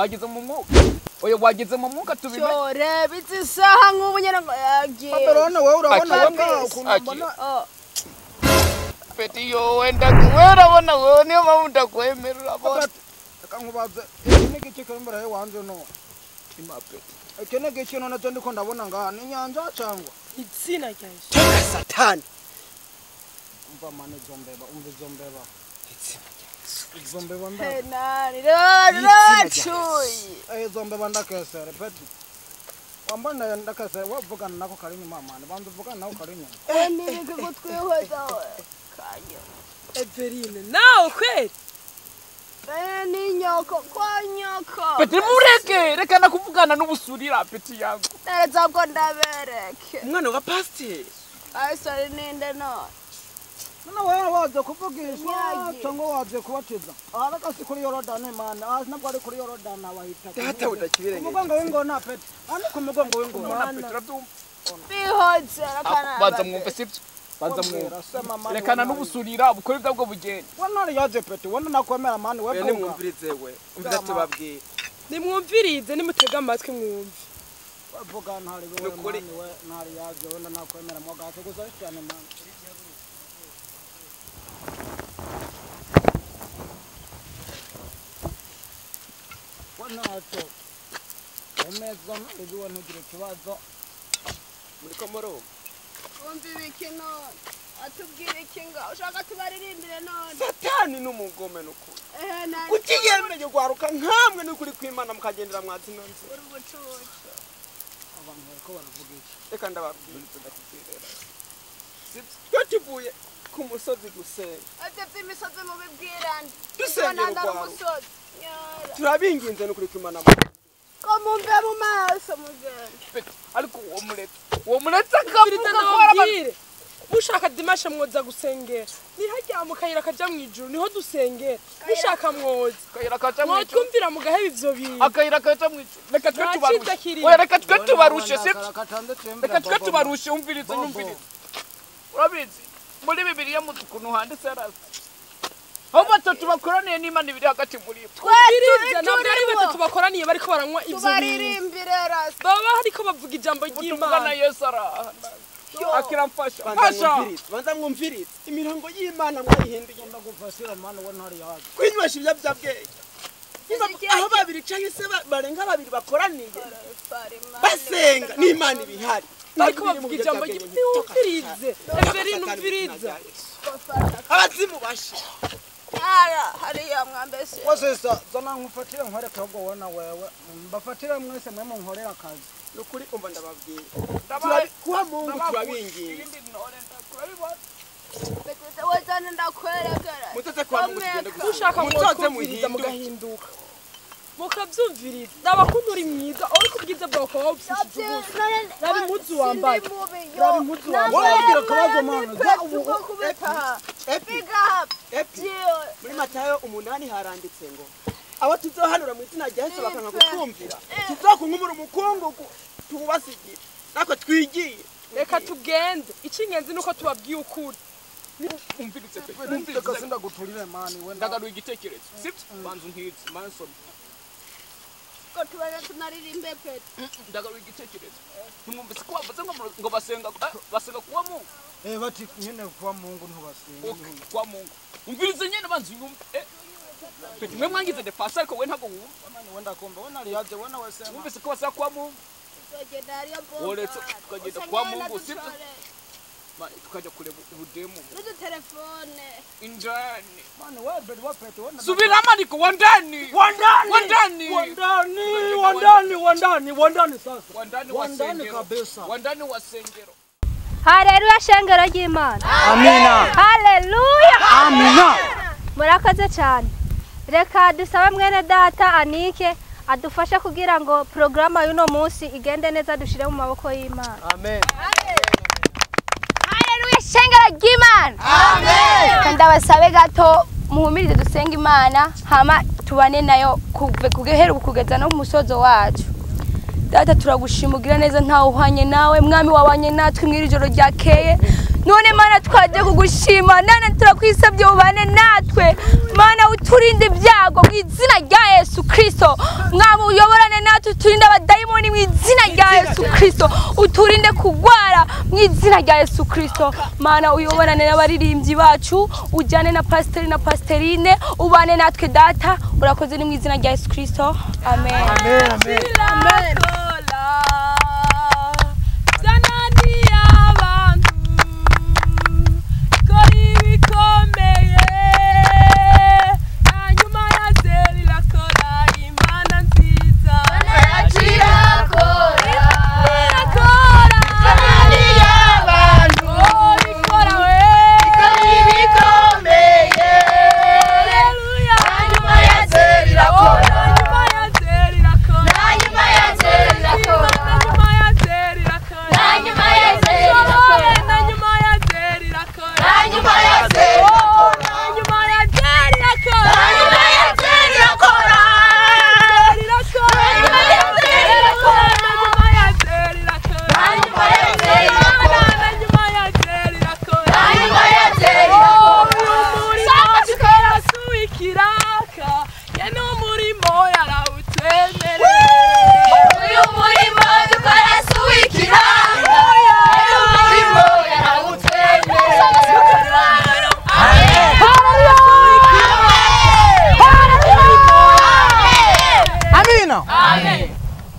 wagize mu mwuka oya wagize mu mwuka tubimenye Cyore bitse saha nk'ubunyana ngo yagiye Paperone wewe urabona ukumbona peti yo wenda urabona wewe niyo mpamvu ndakwemerera bose kankubaze iki kikembera he wanze no imapeti Kenege kino nazo ndiko ndabona ngaha ni nyanja cyangwa itsina cyane Toka satani umva mane zombeba zombeba nda nani rachuyi zombeba ndakesere peti wambana ndakesere wavugana nako kari nyuma mane bantu vugana nako kari nyuma nireke ko twihweza kanyo Everine nawe kweli ni nyoko kwa nyoko peti mureke reka nakuvugana n'ubusurira peti yangu neza ko ndabereke umwana wa pastor ayisari ninde no Nana wewe waje kuvugisha cyangwa waje kubatiza araka si kuri Yorodani man nabwo ari kuri Yorodani abahita data udakibirenge umugongo w'ingona peti ku mugongo w'ingona bihoze rakana baza mwumve sibyo baza mwumve rekana n'ubusurira bukore bwabwo bugende wana yaje peti wana nakwemera man we ni mwumvirize we umvira tubabwiye nimwumvirize nimutega amatwi mwumve vuga ntari we ntari yaje wana nakwemera mo gato gusa cyane man Nacho umeza n'ibyo ntugire kibazo muri komoro umva ibikino atubwira ikinga ushaka tubaririmbire none satani n'umugome nuko nani kutiyemeye gwaruka nkamwe n'ukuri kwimana mukagendera mwazino nzi urubucucu abantu bariko baravuga iki reka ndababwira ndakubwirera sibyo tuvuye ku musozi gusenga atevye imisozi mu bibwirande dusengera umusozi turabinginze n'ukuri kwimana ko mumve mu maso mugende ariko uwo muretse akavuga ko nababwire mushaka dimashe mwoza gusengera nihajya mu kayira kaja mu ijuru niho dusengera mushaka mwoza akayira kaca mu ijuru mwotwumvira mugaheba ivyo bintu akayira kaca mu ijuru reka twe Nta tubarushe cyiza kirimo. oya reka twe tubarushe sibyo katandatu reka twe tubarushe umvirize nyumvirize urabizi muri bibiliya mu kuntu handitse rasi aho batatu bakoraniye n'Imana ibiri hagati muri bo twirinde nabwo ari batatu bakoraniye bariko baranywa ivyo bintu tubaririmbire rasi baba hariko bavuga ijambo tuvugana ry'Imana Yesu arahana akiramfasha banza mwumvirize imirongo y'Imana mwayihinduye ndagufasira man we ntari yaje kwinywesha ibiyobyabwenge aho babiri canke se barenga babiri bakoraniye basenga n'Imana ibihari bariko bavuga ijambo ry'Imana Everine umviriza abazimu bashe hariya mwambese wasesa zana nkufatire nkwereka ahubwo wona wewe mbafatire mwese mwe munkorera akazi nukuri umva ndababwira kuba Mungu turabinginga wazana ndakwerekera mutete kwa Mungu tugende ushaka mutoze mukumviriza mugahinduka mukavyumviriza ndabakunda uri mwiza uri kubwiza bwawe ukaba wabusishije ubusa rabi impuzu wambaye rabi impuzu wambaye wabwira kabazo man muri Matayo 8 haranditse ngo abo tuzohanura mu izina rya Yesu bakanga kutwumvira tuzokunkumura umukungugu tubasigira nako twigiye reka tugende icingenzi nuko tubabwiye ukuri umvirize pe umvirize sinda guturire man we ndagaruye igitekerezo sibyo banza unkize mansome ko tubana tunaririmbe pe ndagaruye igitekerezo ntumwumvise ko bavuze ngo basenga kuwa Mungu bati nyene kwa Mungu ntubasenga kwa Mungu umvirize nyene banza unyumve peti mwe mwangize de pasa ariko we ntago wumva man we ndakomba we ntari yaje we nawe senga umvise ko basenga kwa Mungu Woletse tukagenda kwa Mungu sibyo tukajya kureba ubudemu n'udutelefone indani man we bedi wa peti we subira amaniko wandani sasa wandani kabisa wandani wasengero Haleluya shengero ry'Imana. amina Haleluya. amina Murakoze cyane. Reka dusabe mwene data Anike adufashe kugira ngo programa y'uno munsi igende neza dushire mu maboko y'Imana. amen Haleluya shengero ry'Imana. amen Kandi abasabe gato muhumirize dusenga Imana hama tubane nayo kugehera kugeza no musozo wacu. Data turagushimira neza ntawe uhanye nawe mwami wabanye natwe mwiri joro ryakeye none mana twaje kugushima nana turakwisabye ubane natwe mana uturinde ibyago mu izina rya Yesu Kristo mwaba uyoborane natwe uturinde abadayimoni mu izina rya Yesu Kristo uturinde kugwara mu izina rya Yesu Kristo mana uyoborane n'abaririmbyi bacu ujyane na pasiteri na pasiterine ubane natwe data urakoze ni mu izina rya Yesu Kristo amen amen amen amen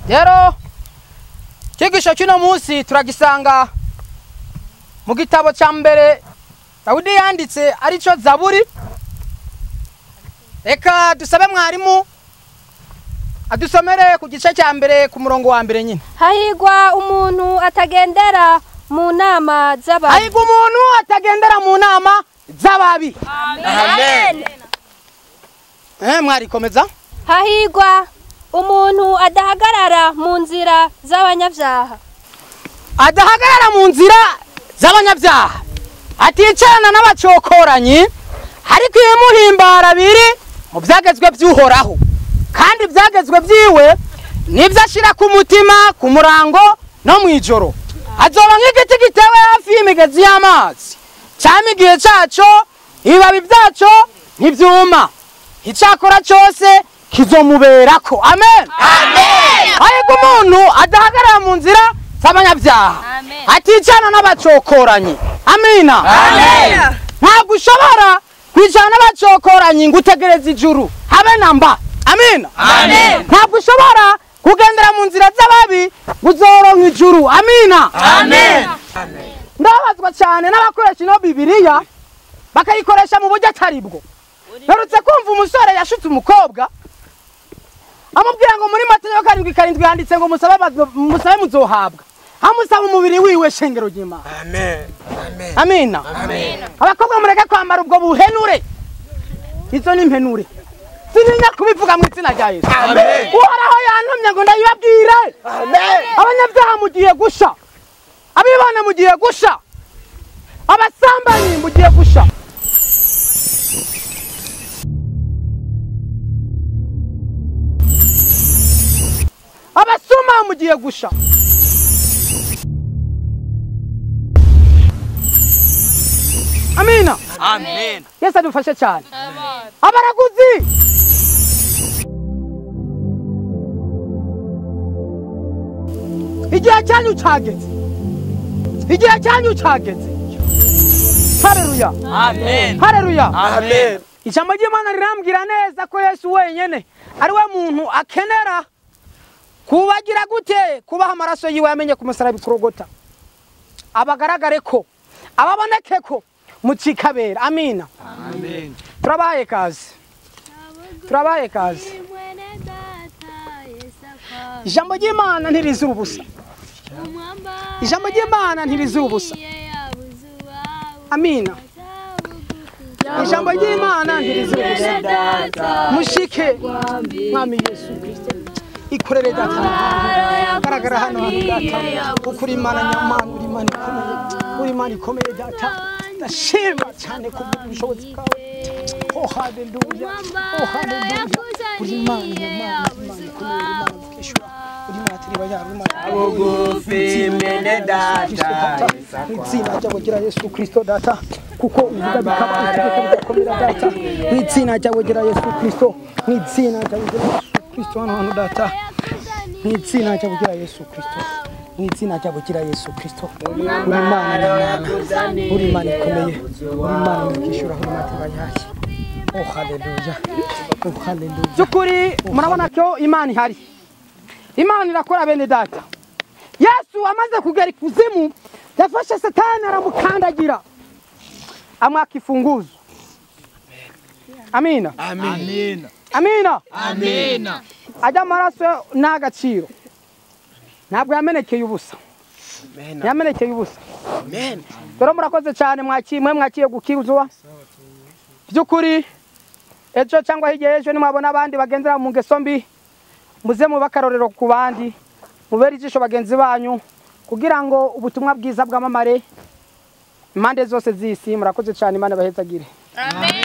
Rero kigisho kino munsi turagisanga mu gitabo cya mbere Dawidi yanditse arico Zaburi. Reka dusabe mwarimu adusomere ku gice cya mbere ku murongo wa mbere nyine. Hahigwa umuntu atagendera mu nama z'ababi. Hahigwa umuntu atagendera mu nama z'ababi. amen Mwari komeza. Hahigwa umuntu adahagarara mu nzira z'abanyabyaha. Adahagarara mu nzira z'abanyabyaha. Aticarana n'abacokoranyi, ariko ibimuhimbara biri mu byagezwe by'Uhoraho. Kandi byagezwe byiwe nibyo ashira ku mutima, ku murango no mu ijoro. Azoba nk'igiti gitewe hafi y'imigezi y'amazi, cyama igihe cyaco, ibibabi byaco ntibyuma. Icyakora cyose kizomuberako. Amen. amen Ariko umuntu adahagarara mu nzira z'abanyabyaha, aticana n'abacokoranyi. Amina. amen Ntabwo ushobora kwijana n'abacokoranyi ngo utegereze ijuru habe namba. Amina. amen Ntabwo ushobora kugendera mu nzira z'ababi ngo uzoronka ijuru. Amina. amen Ndabazwa cyane n'abakoresha ino Bibiliya bakayikoresha mu buryo atari bwo. Narutse kumva umusore yashutse umukobwa amubwira ngo muri Matayo 7:7 yanditse ngo musabe muzohabwa. Amusaba umubiri wiwe shengero ry'Imana. Amen. Amina. Abakobwa mureke kwambara ubwo buhenure. Izo ni impenure. Sininya kubivuga mu izina rya Yesu. Amen. Uhoraho yantumye ngo ndayibabwire. Amen. Abanyabyaha mugiye gusha. Abibana mugiye gusha. Abasambanyi mugiye gusha. Abasuma mugiye gusha. Amina. Amen. Yesu adufashe cyane. Abaraguzi. Igihe cyanyu cyageze. Igihe cyanyu cyageze. Haleluya. Amen. Haleluya. Amen. Ijambo ry'Imana rirambwira neza ko Yesu wenyene ari we muntu akenera kubagira gute kubaha amaraso yiwe yamenye ku musaraba Golgotha. Abagaragare ko ababoneke ko mucikabera. Amina. Amen. Turabaye kazi. Turabaye kazi. Ijambo ry'Imana ntirizira ubusa. Ijambo ry'Imana ntirizira ubusa. Amina. Ijambo ry'Imana ntirizira ubusa. Mushike Mwami Yesu Kristo. Ikorere data. Garagara hano data. Ukuri Imana nyamana, uri Imana ikomeye. Uri Imana ikomeye data. Ndashima cyane ku bushobozi bwawe. Oh hallelujah. Oh hallelujah. Uri Imana nyamana, Imana ikomeye, Imana ikishura. Uri Imana riba yarumana bugufi mwene data mw'izina ryawe gira Yesu Kristo data kuko uvuga bikaba itegeko bigakomera data mw'izina ryawe gira Yesu Kristo mw'izina ryawe gira Yesu Kristo hano data mw'izina ryawe gira Yesu Kristo mw'izina ryawe gira Yesu Kristo uri Imana uri Imana ikomeye uri Imana ikishura aho umutima yashye. Oh haleluya oh haleluya byukuri murabona ko Imana ihari Imana irakora bene data Yesu amaze kugera ikuzimu yafashe Satani aramukandagira amwaka ifunguzo. Amina Amina. amina Amina. ajya amaraso n'agaciro ntabwo yamenekeye ubusa yamenekeye ubusa. Dore murakoze cyane mwakiye gukizwa byukuri ejo cyangwa hirya ejo nimwabona abandi bagendera mu ngeso mbi muze mu bakarorero ku bandi mubere ijisho bagenzi banyu kugira ngo ubutumwa bwiza bwamamare impande zose z'isi. Murakoze cyane Imana bahezagire. Amen.